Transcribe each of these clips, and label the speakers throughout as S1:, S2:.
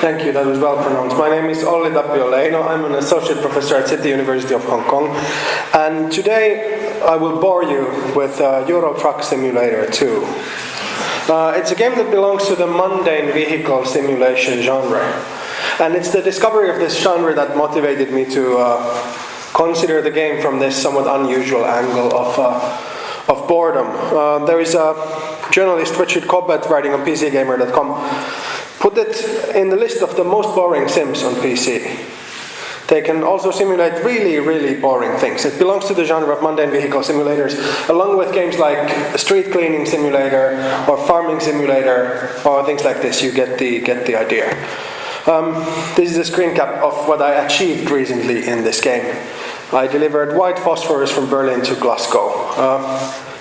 S1: Thank you, that was well pronounced. My name is Olli, Tapio, Leino. I'm an associate professor at the University of Hong Kong. And today I will bore you with Euro Truck Simulator 2. It's a game that belongs to the mundane vehicle simulation genre. And it's the discovery of this genre that motivated me to consider the game from this somewhat unusual angle of boredom. There is a journalist, Richard Cobbett, writing on PCgamer.com, put it in the list of the most boring sims on PC. They can also simulate really, really boring things. It belongs to the genre of mundane vehicle simulators, along with games like Street Cleaning Simulator or Farming Simulator or things like this. You get the idea. This is a screen cap of what I achieved recently in this game. I delivered white phosphorus from Berlin to Glasgow.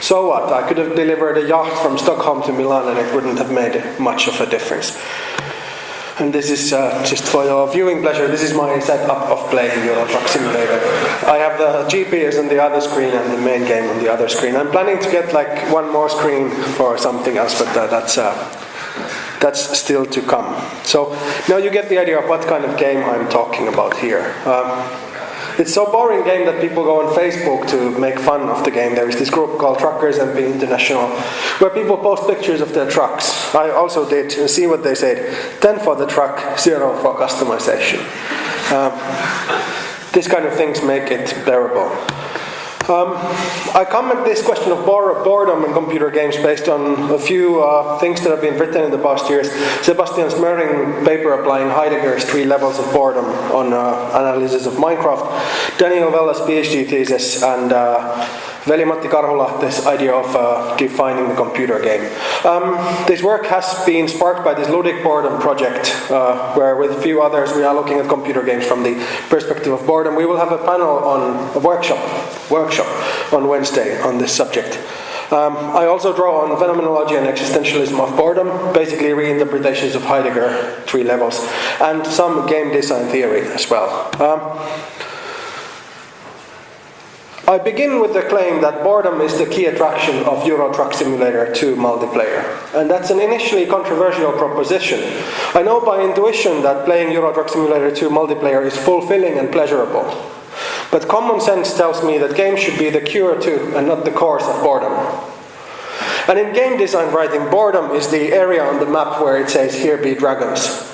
S1: So what? I could have delivered a yacht from Stockholm to Milan and it wouldn't have made much of a difference. And this is just for your viewing pleasure. This is my setup of playing Euro Truck Simulator. I have the GPS on the other screen and the main game on the other screen. I'm planning to get like one more screen for something else, but that's still to come. So now you get the idea of what kind of game I'm talking about here. It's so boring game that people go on Facebook to make fun of the game. There is this group called Truckers MP International where people post pictures of their trucks. I also did, and see what they said. 10 for the truck, 0 for customization. These kind of things make it bearable. I come at this question of boredom in computer games based on a few things that have been written in the past years. Sebastian Smöring paper applying Heidegger's 3 levels of boredom on analysis of Minecraft, Daniel Vella's PhD thesis, and Veli-Matti Karhulahti's idea of defining the computer game. This work has been sparked by this ludic boredom project, where with a few others we are looking at computer games from the perspective of boredom. We will have a panel on a workshop on Wednesday on this subject. I also draw on phenomenology and existentialism of boredom, basically reinterpretations of Heidegger 3 levels, and some game design theory as well. I begin with the claim that boredom is the key attraction of Euro Truck Simulator 2 multiplayer. And that's an initially controversial proposition. I know by intuition that playing Euro Truck Simulator 2 multiplayer is fulfilling and pleasurable. But common sense tells me that games should be the cure to and not the cause of boredom. And in game design writing, boredom is the area on the map where it says, "Here be dragons."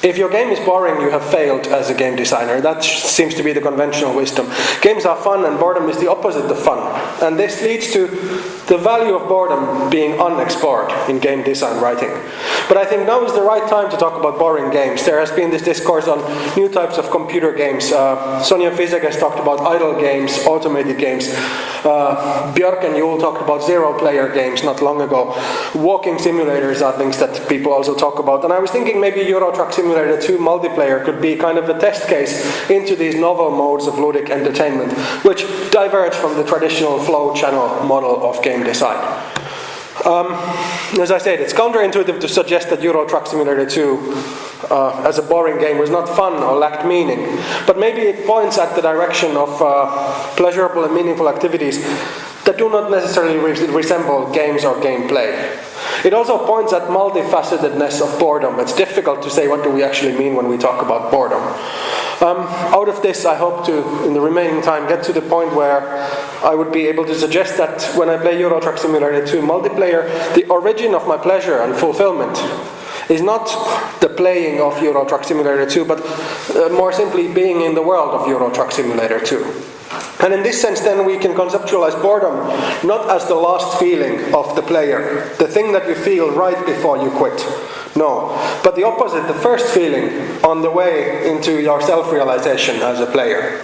S1: If your game is boring, you have failed as a game designer. That seems to be the conventional wisdom. Games are fun and boredom is the opposite of fun. And this leads to the value of boredom being unexplored in game design writing. But I think now is the right time to talk about boring games. There has been this discourse on new types of computer games. Sonja Fisek has talked about idle games, automated games. Björk and Yule talked about zero-player games not long ago. Walking simulators are things that people also talk about. And I was thinking maybe Euro Truck Simulator 2 multiplayer could be kind of a test case into these novel modes of ludic entertainment, which diverge from the traditional flow channel model of game design. As I said, it's counterintuitive to suggest that Euro Truck Simulator 2 as a boring game was not fun or lacked meaning, but maybe it points at the direction of pleasurable and meaningful activities that do not necessarily resemble games or gameplay. It also points at multifacetedness of boredom. It's difficult to say what do we actually mean when we talk about boredom. Out of this, I hope to, in the remaining time, get to the point where I would be able to suggest that when I play Euro Truck Simulator 2 multiplayer, the origin of my pleasure and fulfillment is not the playing of Euro Truck Simulator 2, but more simply being in the world of Euro Truck Simulator 2. And in this sense, then, we can conceptualize boredom not as the last feeling of the player, the thing that you feel right before you quit. No, but the opposite, the first feeling on the way into your self-realization as a player.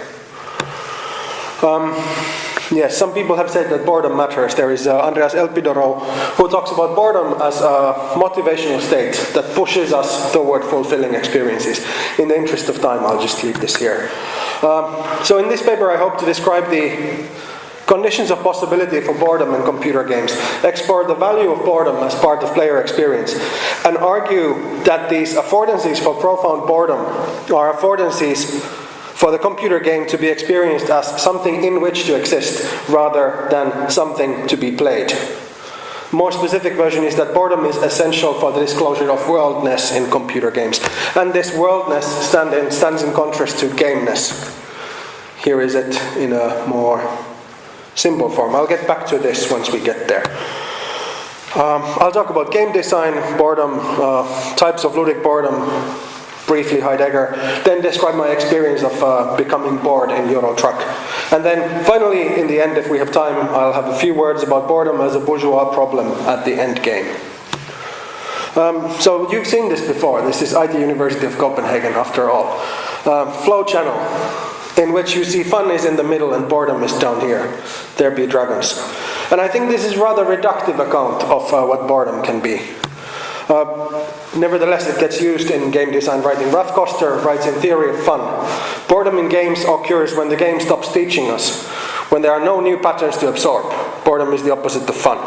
S1: Yes, some people have said that boredom matters. There is Andreas Elpidoro who talks about boredom as a motivational state that pushes us toward fulfilling experiences. In the interest of time, I'll just leave this here. So in this paper, I hope to describe the conditions of possibility for boredom in computer games, explore the value of boredom as part of player experience, and argue that these affordances for profound boredom are affordances for the computer game to be experienced as something in which to exist rather than something to be played. More specific version is that boredom is essential for the disclosure of worldness in computer games. And this worldness stands in contrast to gameness. Here is it in a more simple form. I'll get back to this once we get there. I'll talk about game design, boredom, types of ludic boredom, briefly Heidegger, then describe my experience of becoming bored in Euro Truck. And then finally, in the end, if we have time, I'll have a few words about boredom as a bourgeois problem at the end game. So you've seen this before. This is IT University of Copenhagen, after all. Flow channel, in which you see fun is in the middle and boredom is down here. There be dragons. And I think this is a rather reductive account of what boredom can be. Nevertheless, it gets used in game design writing. Ralph Koster writes in Theory of Fun. Boredom in games occurs when the game stops teaching us, when there are no new patterns to absorb. Boredom is the opposite of fun.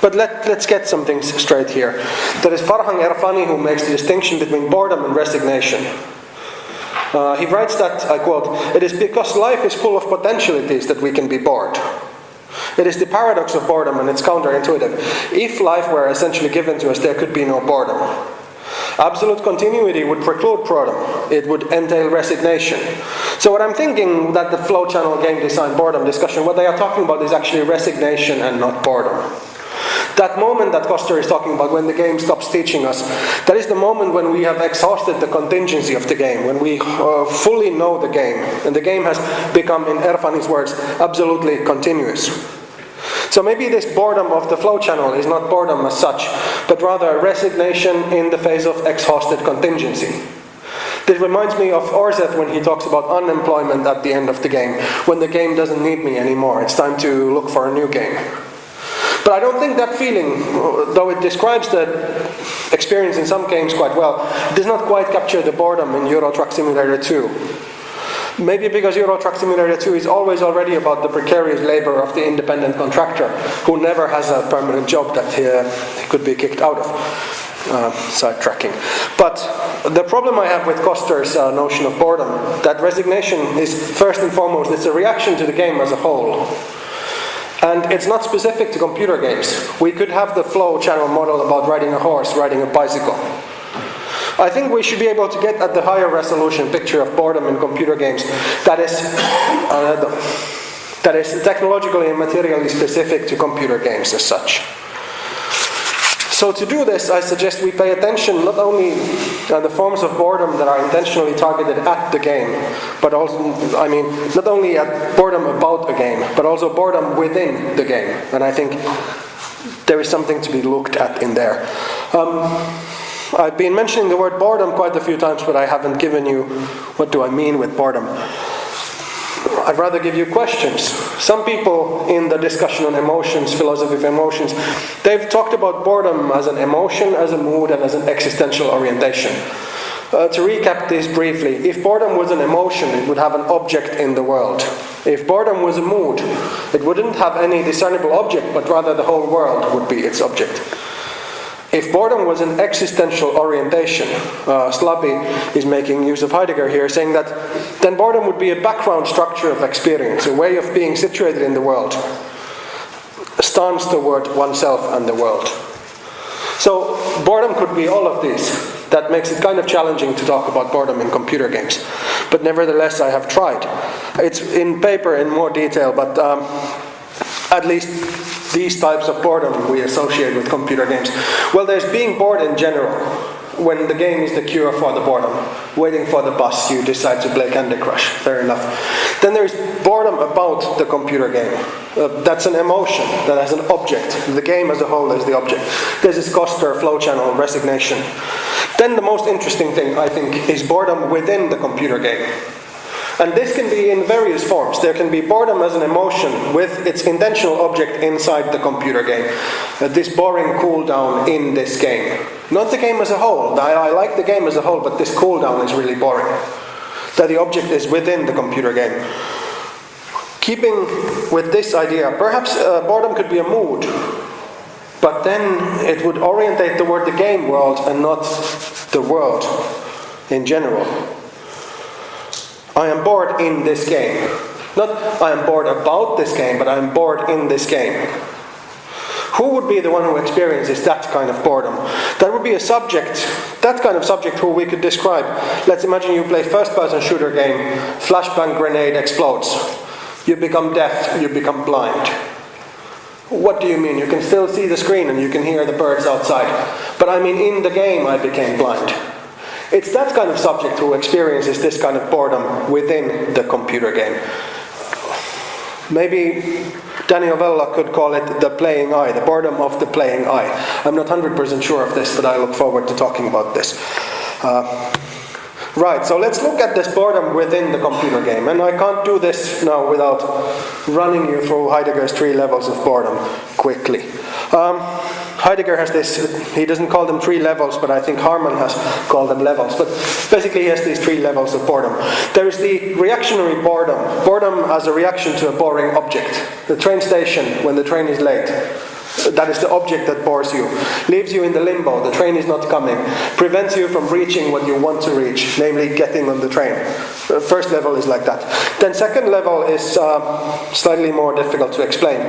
S1: But let's get some things straight here. There is Farhang Erfani who makes the distinction between boredom and resignation. He writes that, I quote, "It is because life is full of potentialities that we can be bored. It is the paradox of boredom, and it's counterintuitive. If life were essentially given to us, there could be no boredom. Absolute continuity would preclude boredom. It would entail resignation." So what I'm thinking that the flow channel game design boredom discussion, what they are talking about is actually resignation and not boredom. That moment that Koster is talking about, when the game stops teaching us, that is the moment when we have exhausted the contingency of the game, when we fully know the game, and the game has become, in Erfani's words, absolutely continuous. So maybe this boredom of the flow channel is not boredom as such, but rather resignation in the face of exhausted contingency. This reminds me of Orzeth when he talks about unemployment at the end of the game, when the game doesn't need me anymore, it's time to look for a new game. But I don't think that feeling, though it describes the experience in some games quite well, does not quite capture the boredom in Euro Truck Simulator 2. Maybe because Euro Truck Simulator 2 is always already about the precarious labor of the independent contractor who never has a permanent job that he could be kicked out of. Sidetracking. But the problem I have with Koster's notion of boredom, that resignation is first and foremost, it's a reaction to the game as a whole. And it's not specific to computer games. We could have the flow channel model about riding a horse, riding a bicycle. I think we should be able to get at the higher resolution picture of boredom in computer games that is technologically and materially specific to computer games as such. So to do this, I suggest we pay attention not only to the forms of boredom that are intentionally targeted at the game, but also, not only at boredom about a game, but also boredom within the game. And I think there is something to be looked at in there. I've been mentioning the word boredom quite a few times, but I haven't given you what do I mean with boredom. I'd rather give you questions. Some people in the discussion on emotions, philosophy of emotions, they've talked about boredom as an emotion, as a mood, and as an existential orientation. To recap this briefly, if boredom was an emotion, it would have an object in the world. If boredom was a mood, it wouldn't have any discernible object, but rather the whole world would be its object. If boredom was an existential orientation, Slabby is making use of Heidegger here, saying that then boredom would be a background structure of experience, a way of being situated in the world, a stance toward oneself and the world. So boredom could be all of these. That makes it kind of challenging to talk about boredom in computer games. But nevertheless, I have tried. It's in paper in more detail, but at least these types of boredom we associate with computer games. Well, there's being bored in general. When the game is the cure for the boredom. Waiting for the bus, you decide to play Candy Crush. Fair enough. Then there's boredom about the computer game. That's an emotion that has an object. The game as a whole is the object. There's this Koster flow channel, resignation. Then the most interesting thing, I think, is boredom within the computer game. And this can be in various forms. There can be boredom as an emotion with its intentional object inside the computer game. This boring cooldown in this game. Not the game as a whole. I like the game as a whole, but this cooldown is really boring. That the object is within the computer game. Keeping with this idea, perhaps boredom could be a mood. But then it would orientate toward the game world and not the world in general. I am bored in this game. Not I am bored about this game, but I am bored in this game. Who would be the one who experiences that kind of boredom? That would be a subject, that kind of subject who we could describe. Let's imagine you play first-person shooter game, flashbang grenade explodes. You become deaf, you become blind. What do you mean? You can still see the screen and you can hear the birds outside. But I mean, in the game I became blind. It's that kind of subject who experiences this kind of boredom within the computer game. Maybe Daniel Vella could call it the playing eye, the boredom of the playing eye. I'm not 100% sure of this, but I look forward to talking about this. Right, so let's look at this boredom within the computer game. And I can't do this now without running you through Heidegger's 3 levels of boredom quickly. Heidegger has this, he doesn't call them 3 levels, but I think Harman has called them levels. But basically he has these 3 levels of boredom. There is the reactionary boredom. Boredom as a reaction to a boring object. The train station, when the train is late. That is the object that bores you. Leaves you in the limbo, the train is not coming. Prevents you from reaching what you want to reach, namely getting on the train. The first level is like that. Then second level is slightly more difficult to explain.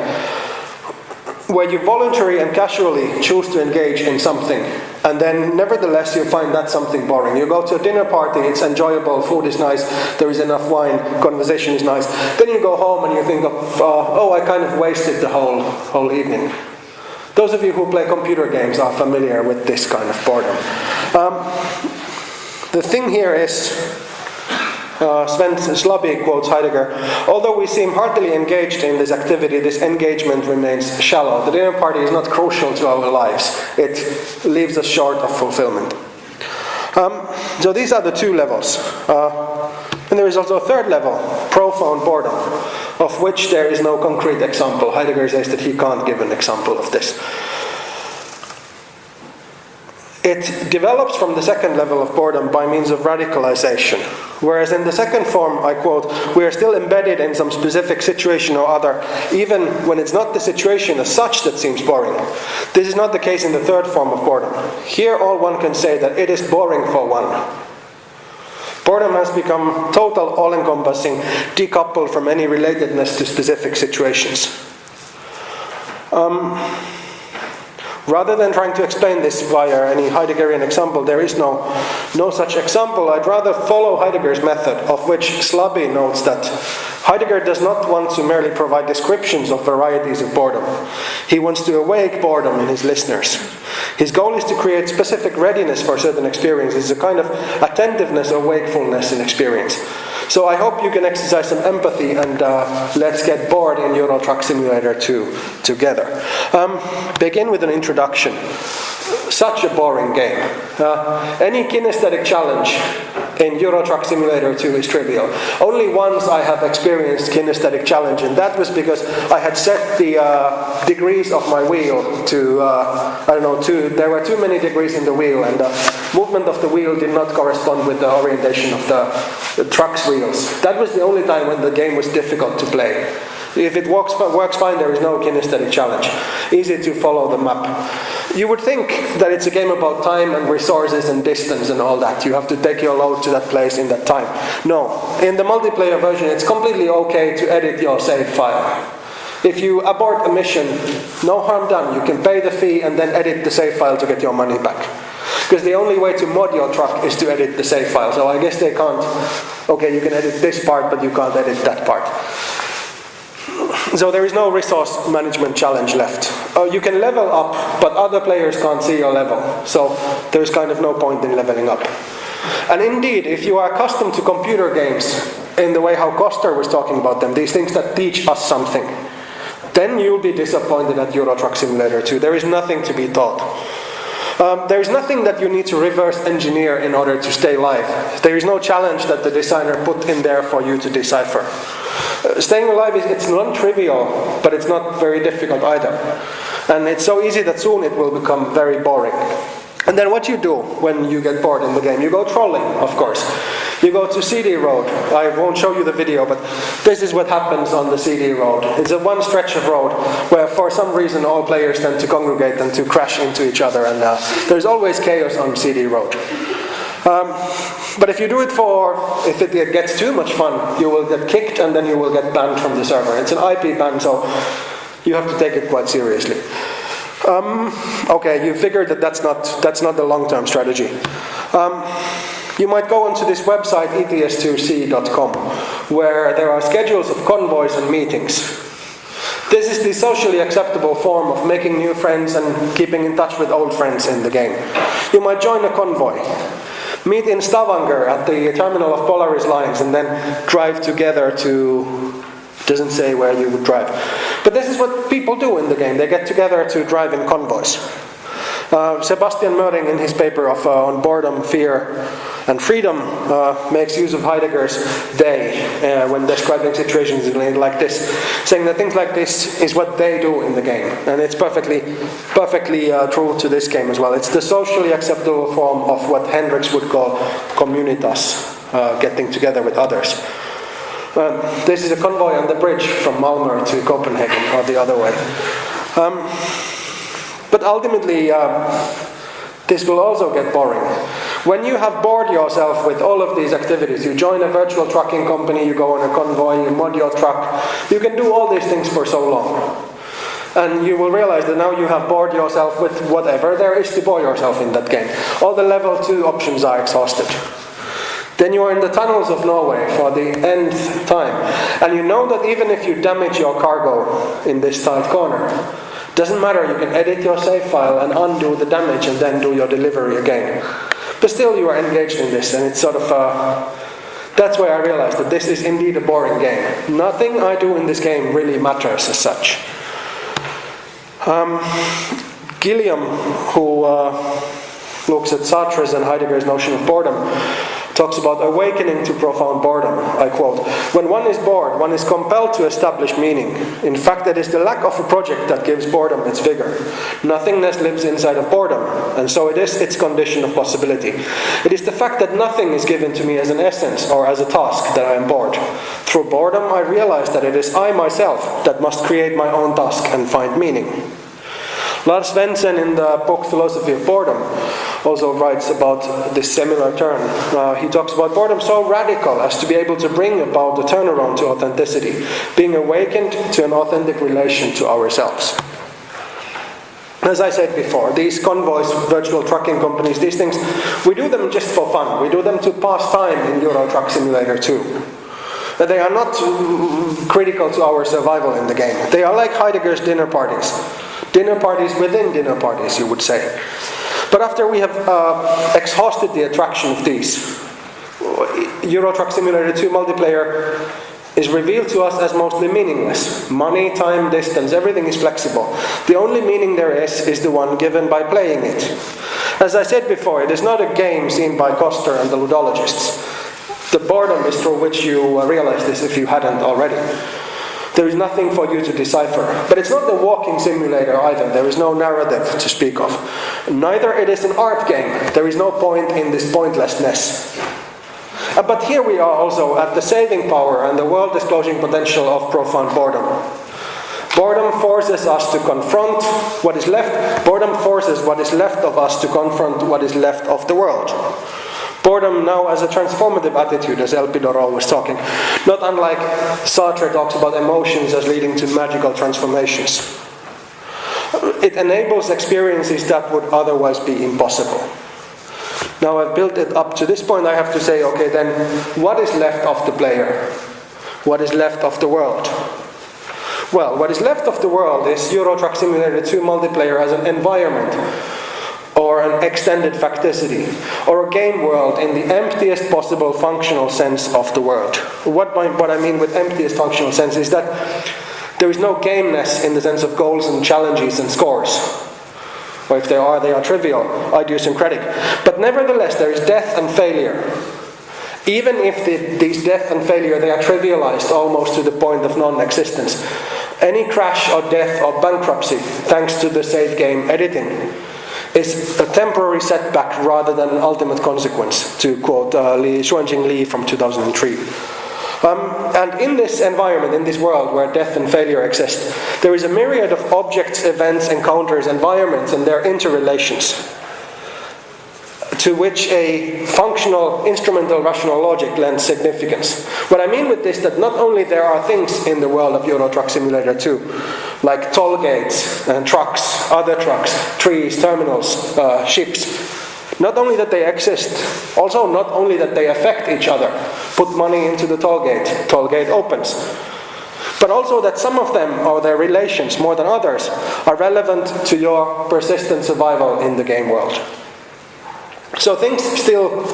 S1: Where you voluntarily and casually choose to engage in something, and then nevertheless you find that something boring. You go to a dinner party, it's enjoyable, food is nice, there is enough wine, conversation is nice. Then you go home and you think of, oh, I kind of wasted the whole evening. Those of you who play computer games are familiar with this kind of boredom. The thing here is, Sven Slabby quotes Heidegger, although we seem heartily engaged in this activity, this engagement remains shallow. The dinner party is not crucial to our lives. It leaves us short of fulfillment. So these are the 2 levels. And there is also a third level, profound boredom, of which there is no concrete example. Heidegger says that he can't give an example of this. It develops from the second level of boredom by means of radicalization. Whereas in the second form, I quote, we are still embedded in some specific situation or other, even when it's not the situation as such that seems boring. This is not the case in the third form of boredom. Here all one can say that it is boring for one. Boredom has become total, all-encompassing, decoupled from any relatedness to specific situations. Rather than trying to explain this via any Heideggerian example, there is no such example. I'd rather follow Heidegger's method, of which Slabby notes that Heidegger does not want to merely provide descriptions of varieties of boredom. He wants to awake boredom in his listeners. His goal is to create specific readiness for certain experiences, a kind of attentiveness or wakefulness in experience. So I hope you can exercise some empathy and let's get bored in Euro Truck Simulator 2 together. Begin with an introduction. Such a boring game. Any kinesthetic challenge in Euro Truck Simulator 2 is trivial. Only once I have experienced kinesthetic challenge, and that was because I had set the degrees of my wheel to, there were too many degrees in the wheel, and the movement of the wheel did not correspond with the orientation of the truck's wheels. That was the only time when the game was difficult to play. If it works fine, there is no kinesthetic challenge. Easy to follow the map. You would think that it's a game about time and resources and distance and all that. You have to take your load to that place in that time. No. In the multiplayer version, it's completely okay to edit your save file. If you abort a mission, no harm done. You can pay the fee and then edit the save file to get your money back. Because the only way to mod your truck is to edit the save file. So I guess they can't, okay, you can edit this part, but you can't edit that part. So there is no resource management challenge left. You can level up, but other players can't see your level. So there's kind of no point in leveling up. And indeed, if you are accustomed to computer games in the way how Koster was talking about them, these things that teach us something, then you'll be disappointed at Euro Truck Simulator 2. There is nothing to be taught. There is nothing that you need to reverse engineer in order to stay alive. There is no challenge that the designer put in there for you to decipher. Staying alive, it's non-trivial, but it's not very difficult either. And it's so easy that soon it will become very boring. And then what you do when you get bored in the game? You go trolling, of course. You go to CD Road. I won't show you the video, but this is what happens on the CD Road. It's a one stretch of road where for some reason all players tend to congregate and to crash into each other, and there's always chaos on CD Road. But if you do it if it gets too much fun, you will get kicked and then you will get banned from the server. It's an IP ban, so you have to take it quite seriously. Okay, you figured that that's not the long-term strategy. You might go onto this website ets2c.com, where there are schedules of convoys and meetings. This is the socially acceptable form of making new friends and keeping in touch with old friends in the game. You might join a convoy, meet in Stavanger at the terminal of Polaris lines, and then drive together to... doesn't say where you would drive. But this is what people do in the game. They get together to drive in convoys. Sebastian Möring, in his paper on boredom, fear, and freedom, makes use of Heidegger's they when describing situations like this, saying that things like this is what they do in the game, and it's perfectly true to this game as well. It's the socially acceptable form of what Hendricks would call communitas, getting together with others. This is a convoy on the bridge from Malmö to Copenhagen, or the other way. But ultimately, this will also get boring. When you have bored yourself with all of these activities, you join a virtual trucking company, you go on a convoy, you mod your truck, you can do all these things for so long. And you will realize that now you have bored yourself with whatever there is to bore yourself in that game. All the level 2 options are exhausted. Then you are in the tunnels of Norway for the nth time. And you know that even if you damage your cargo in this tight corner, doesn't matter, you can edit your save file and undo the damage and then do your delivery again. But still you are engaged in this, and it's sort of... that's where I realized that this is indeed a boring game. Nothing I do in this game really matters as such. Gilliam, who looks at Sartre's and Heidegger's notion of boredom, talks about awakening to profound boredom. I quote, "When one is bored, one is compelled to establish meaning. In fact, it is the lack of a project that gives boredom its vigor. Nothingness lives inside of boredom, and so it is its condition of possibility. It is the fact that nothing is given to me as an essence or as a task that I am bored. Through boredom, I realize that it is I myself that must create my own task and find meaning." Lars Svensson, in the book Philosophy of Boredom, also writes about this similar turn. He talks about boredom so radical as to be able to bring about the turnaround to authenticity, being awakened to an authentic relation to ourselves. As I said before, these convoys, virtual trucking companies, these things, we do them just for fun. We do them to pass time in Euro Truck Simulator 2. They are not critical to our survival in the game. They are like Heidegger's dinner parties. Dinner parties within dinner parties, you would say. But after we have exhausted the attraction of these, Euro Truck Simulator 2 multiplayer is revealed to us as mostly meaningless. Money, time, distance, everything is flexible. The only meaning there is the one given by playing it. As I said before, it is not a game seen by Koster and the ludologists. The boredom is through which you realize this if you hadn't already. There is nothing for you to decipher. But it's not the walking simulator either. There is no narrative to speak of. Neither it is an art game. There is no point in this pointlessness. But here we are also at the saving power and the world-disclosing potential of profound boredom. Boredom forces us to confront what is left. Boredom forces what is left of us to confront what is left of the world. Boredom now as a transformative attitude, as Elpidor was talking. Not unlike Sartre talks about emotions as leading to magical transformations. It enables experiences that would otherwise be impossible. Now I've built it up to this point, I have to say, okay, then what is left of the player? What is left of the world? Well, what is left of the world is Euro Truck Simulator 2 multiplayer as an environment, or an extended facticity, or a game world in the emptiest possible functional sense of the word. What I mean with emptiest functional sense is that there is no gameness in the sense of goals and challenges and scores. Or if there are, they are trivial, idiosyncratic. But nevertheless, there is death and failure. Even if these death and failure, they are trivialized almost to the point of non-existence. Any crash or death or bankruptcy, thanks to the save game editing, is a temporary setback rather than an ultimate consequence, to quote Xuanjing Li from 2003. And in this environment, in this world where death and failure exist, there is a myriad of objects, events, encounters, environments, and their interrelations, to which a functional, instrumental, rational logic lends significance. What I mean with this, that not only there are things in the world of Euro Truck Simulator 2, like toll gates and trucks, other trucks, trees, terminals, ships. Not only that they exist, also not only that they affect each other. Put money into the toll gate opens. But also that some of them, or their relations more than others, are relevant to your persistent survival in the game world. So things still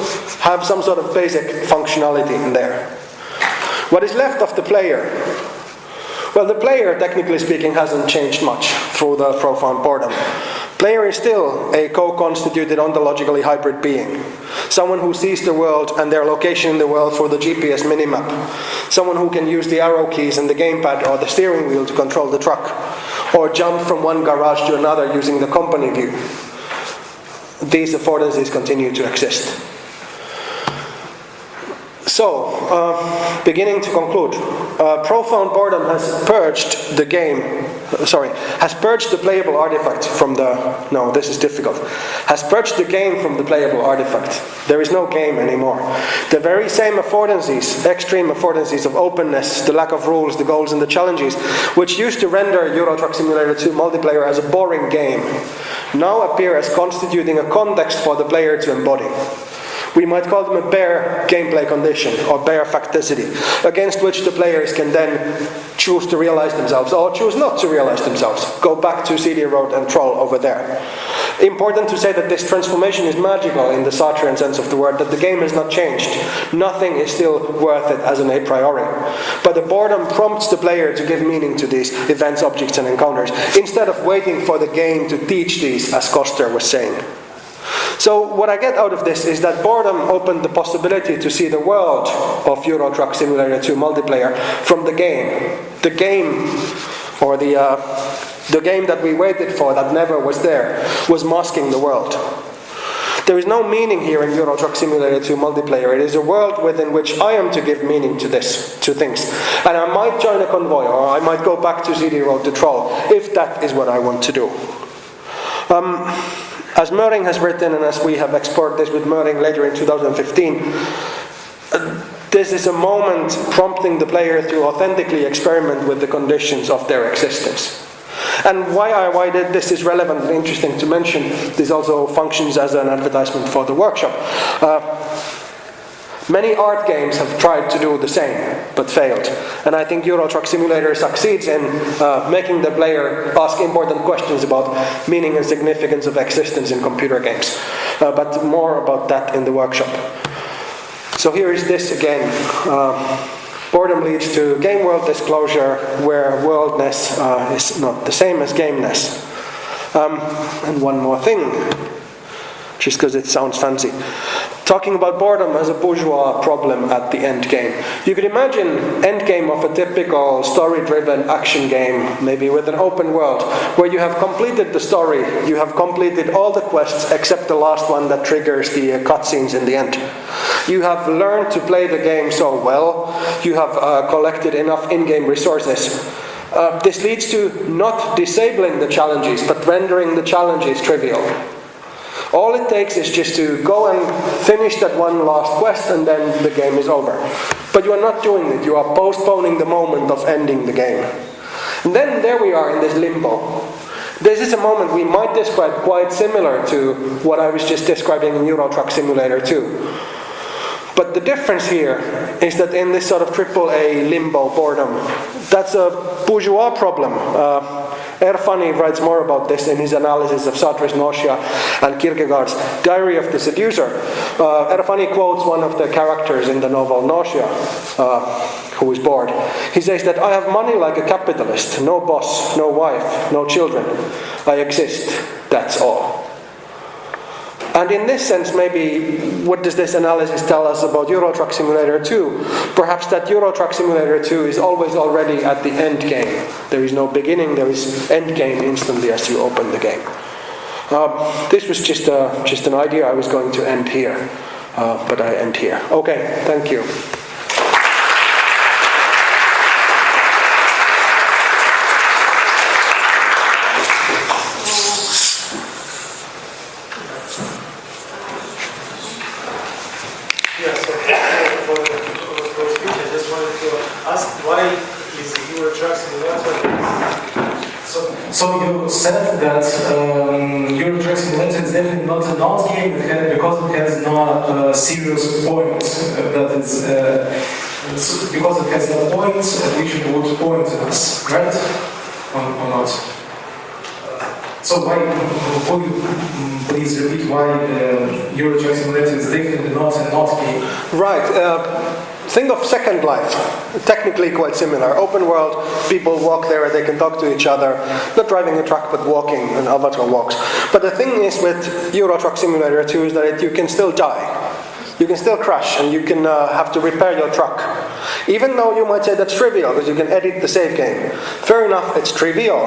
S1: have some sort of basic functionality in there. What is left of the player? Well, the player, technically speaking, hasn't changed much through the profound boredom. Player is still a co-constituted ontologically hybrid being. Someone who sees the world and their location in the world through the GPS minimap. Someone who can use the arrow keys and the gamepad or the steering wheel to control the truck. Or jump from one garage to another using the company view. These affordances continue to exist. So, beginning to conclude, profound boredom has purged the playable artifact from the, has purged the game from the playable artifact. There is no game anymore. The very same affordances, extreme affordances of openness, the lack of rules, the goals and the challenges, which used to render Euro Truck Simulator 2 multiplayer as a boring game, now appear as constituting a context for the player to embody. We might call them a bare gameplay condition or bare facticity, against which the players can then choose to realize themselves or choose not to realize themselves. Go back to CD Road and Troll over there. Important to say that this transformation is magical in the Sartrean sense of the word, that the game has not changed. Nothing is still worth it as an a priori. But the boredom prompts the player to give meaning to these events, objects and encounters, instead of waiting for the game to teach these, as Koster was saying. So what I get out of this is that boredom opened the possibility to see the world of Euro Truck Simulator 2 multiplayer from the game. The game, or the game that we waited for that never was there, was masking the world. There is no meaning here in Euro Truck Simulator 2 multiplayer. It is a world within which I am to give meaning to things. And I might join a convoy, or I might go back to CD Road to Troll, if that is what I want to do. As Möring has written, and as we have explored this with Möring later in 2015, this is a moment prompting the player to authentically experiment with the conditions of their existence. And why this is relevant and interesting to mention, this also functions as an advertisement for the workshop. Many art games have tried to do the same, but failed. And I think Euro Truck Simulator succeeds in making the player ask important questions about meaning and significance of existence in computer games. But more about that in the workshop. So here is this again. Boredom leads to game world disclosure, where worldness is not the same as gameness. And one more thing, just because it sounds fancy. Talking about boredom as a bourgeois problem at the end game. You could imagine end game of a typical story-driven action game, maybe with an open world, where you have completed the story, you have completed all the quests except the last one that triggers the cutscenes in the end. You have learned to play the game so well, you have collected enough in-game resources. This leads to not disabling the challenges, but rendering the challenges trivial. All it takes is just to go and finish that one last quest, and then the game is over. But you are not doing it, you are postponing the moment of ending the game. And then there we are in this limbo. This is a moment we might describe quite similar to what I was just describing in Euro Truck Simulator 2. But the difference here is that in this sort of AAA limbo boredom, that's a bourgeois problem. Erfani writes more about this in his analysis of Sartre's Nausea and Kierkegaard's Diary of the Seducer. Erfani quotes one of the characters in the novel Nausea, who is bored. He says that I have money like a capitalist, no boss, no wife, no children. I exist, that's all. And in this sense, maybe, what does this analysis tell us about Euro Truck Simulator 2? Perhaps that Euro Truck Simulator 2 is always already at the end game. There is no beginning, there is end game instantly as you open the game. This was just an idea. I was going to end here, but I end here. Okay, thank you.
S2: Why is Euro Truck Simulator So you said that Euro Truck Simulator is definitely not an endgame because it has no serious point that is because it has no point at which it would point at us, right? Or not? So why? Would you please repeat why Euro Truck Simulator is definitely not an endgame?
S1: Right. Think of Second Life, technically quite similar. Open world, people walk there, they can talk to each other, not driving a truck but walking, an avatar walks. But the thing is with Euro Truck Simulator 2 is that you can still die. You can still crash and you can have to repair your truck. Even though you might say that's trivial because you can edit the save game. Fair enough, it's trivial.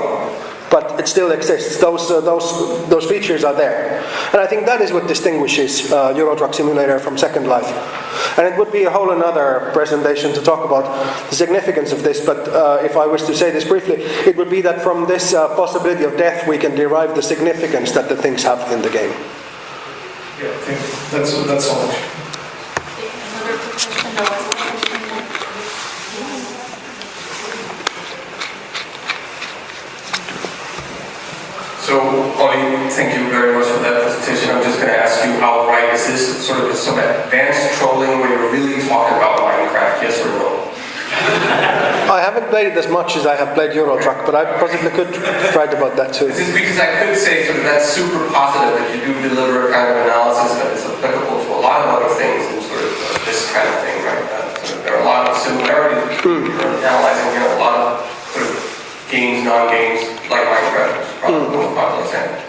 S1: But it still exists. Those features are there. And I think that is what distinguishes Euro Truck Simulator from Second Life. And it would be a whole another presentation to talk about the significance of this, but if I was to say this briefly, it would be that from this possibility of death we can derive the significance that the things have in the game.
S2: Yeah, thank you. That's all.
S3: Another question.
S4: So, Olli, thank you very much for that presentation. I'm just going to ask you, how right is this? Sort of some advanced trolling where you're really talking about Minecraft, yes or no?
S1: I haven't played it as much as I have played Euro Truck, but I possibly could write about that too.
S4: This is because I could say sort of that's super positive that you do deliver a kind of analysis that is applicable to a lot of other things and sort of this kind of thing, right? So there are a lot of similarities between analyzing a lot of sort of games, non-games, like Minecraft, which is probably the most popular example.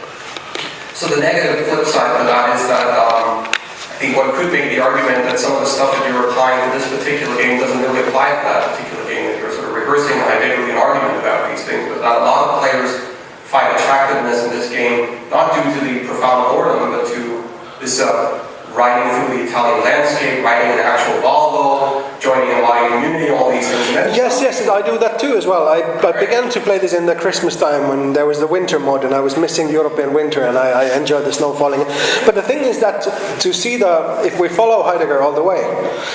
S4: So the negative flip side of that is that I think one could make the argument that some of the stuff that you're applying to this particular game doesn't really apply to that particular game, that you're sort of rehearsing a Heideggerian argument about these things, but that a lot of players find attractiveness in this game, not due to the profound boredom, but to this riding through the Italian landscape, riding an actual Volvo, joining a live community, all these things.
S1: Yes, I do that too as well. I began to play this in the Christmas time when there was the winter mode and I was missing European winter and I enjoyed the snow falling. But the thing is that to see if we follow Heidegger all the way,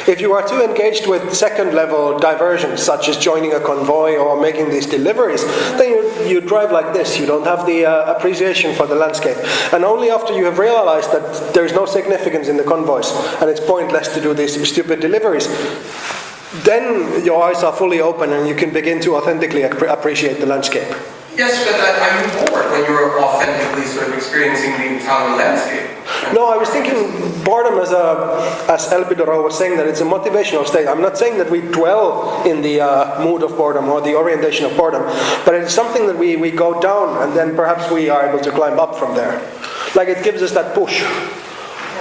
S1: if you are too engaged with second level diversions such as joining a convoy or making these deliveries, then you drive like this. You don't have the appreciation for the landscape. And only after you have realized that there is no significance in the convoys and it's pointless to do these stupid deliveries, then your eyes are fully open and you can begin to authentically appreciate the landscape.
S4: Yes, but are you bored when you're authentically sort of experiencing the Italian landscape?
S1: No, I was thinking boredom as Elpidoro was saying that it's a motivational state. I'm not saying that we dwell in the mood of boredom or the orientation of boredom, but it's something that we go down and then perhaps we are able to climb up from there. Like it gives us that push.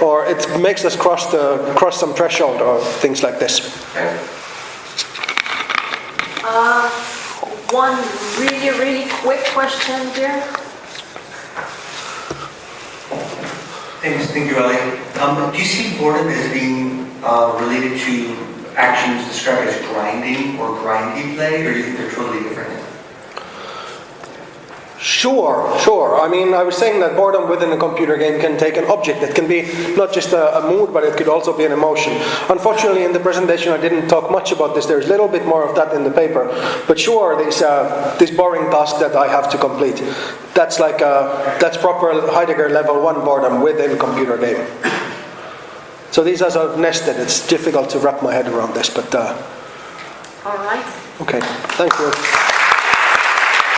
S1: Or it makes us cross some threshold or things like this.
S3: One really quick question here.
S5: Thank you, Olli. Do you see boredom as being related to actions described as grinding or grindy play, or do you think they're totally different?
S1: Sure. I mean, I was saying that boredom within a computer game can take an object. It can be not just a mood, but it could also be an emotion. Unfortunately, in the presentation, I didn't talk much about this. There's a little bit more of that in the paper. But sure, this boring task that I have to complete, that's proper Heidegger level 1 boredom within a computer game. So these are sort of nested. It's difficult to wrap my head around this, but...
S3: All right.
S1: Okay, thank you.